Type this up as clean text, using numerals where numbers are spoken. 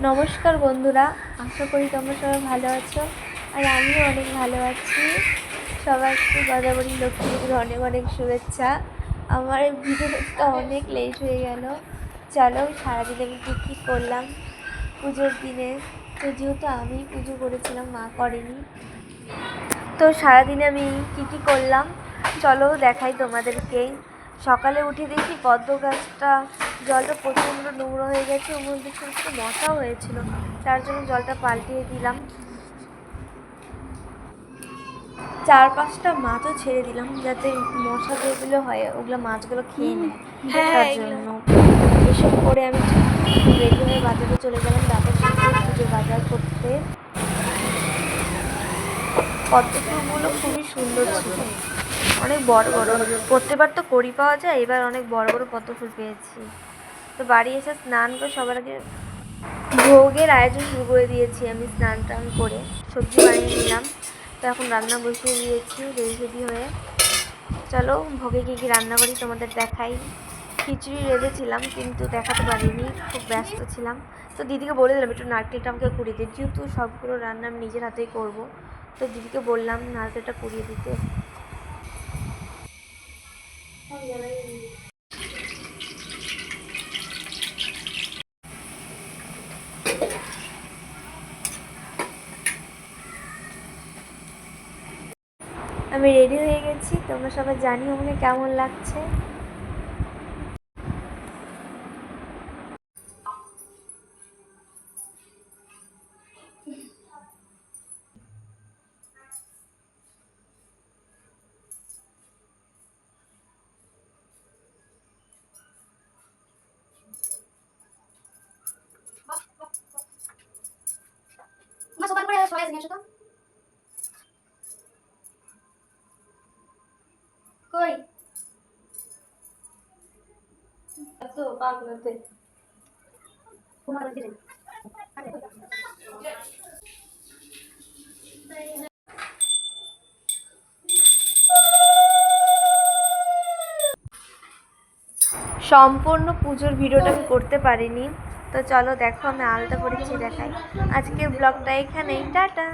নমস্কার বন্ধুরা, আশা করি তোমরা সবাই ভালো আছো আর আমিও অনেক ভালো আছি। সবাইকে গোদাবরী লক্ষ্মী পুজোর অনেক অনেক শুভেচ্ছা। আমার ভিডিওটা অনেক লেট হয়ে গেল। চলো সারাদিন আমি কী করলাম পুজোর দিনে। তো যেহেতু আমি পুজো করেছিলাম, মা করেনি, তো সারাদিনে আমি কী করলাম চলো দেখাই তোমাদেরকে। সকালে উঠে দেখি পদ্ম গাছটা জলটা প্রচণ্ড নোংরা হয়ে গেছে, ওর মধ্যে ছোটো ছোটো মশাও হয়েছিল, তার জন্য জলটা পাল্টিয়ে দিলাম। 4-5টা মাছও ছেড়ে দিলাম যাতে মশা যেগুলো হয় ওগুলো মাছগুলো খেয়ে নেয়, তার জন্য। এসব করে আমি রেডি হয়ে বাজারে চলে গেলাম দাদার সাথে পুজোর বাজার করতে। পদ্ম ফুলগুলো খুবই সুন্দর ছিল, অনেক বড় বড়। প্রত্যেকবার তো কড়ি পাওয়া যায়, এবার অনেক বড় বড় পদ্ম ফুল পেয়েছি। তো বাড়ি এসে স্নান করে সবার আগে ভোগের আয়োজন শুরু করে দিয়েছি। আমি স্নান টান করে সবজি বানিয়ে নিলাম, তো এখন রান্না বসিয়ে দিয়েছি রেডি হয়ে। চলো ভোগে কী রান্না করি তোমাদের দেখাই। খিচুড়ি রেঁধেছিলাম কিন্তু দেখাতে পারিনি, খুব ব্যস্ত ছিলাম। তো দিদিকে বলে দিলাম একটু নারকেলটা আমাকে কুড়িয়ে দিই, যেহেতু সবগুলো রান্না আমি নিজের হাতেই করবো, তো দিদিকে বললাম নারকেলটা কুড়িয়ে দিতে। আমি রেডি হয়ে গেছি, তোমরা সবাই জানিও আমাকে কেমন লাগছে। কই তো পাগলাতে সম্পূর্ণ পুজোর ভিডিওটা আমি করতে পারিনি, তো চলো দেখো আমি আলাদা পরিচয় দেখাই। আজকের ব্লগটা এখানেই, টাটা।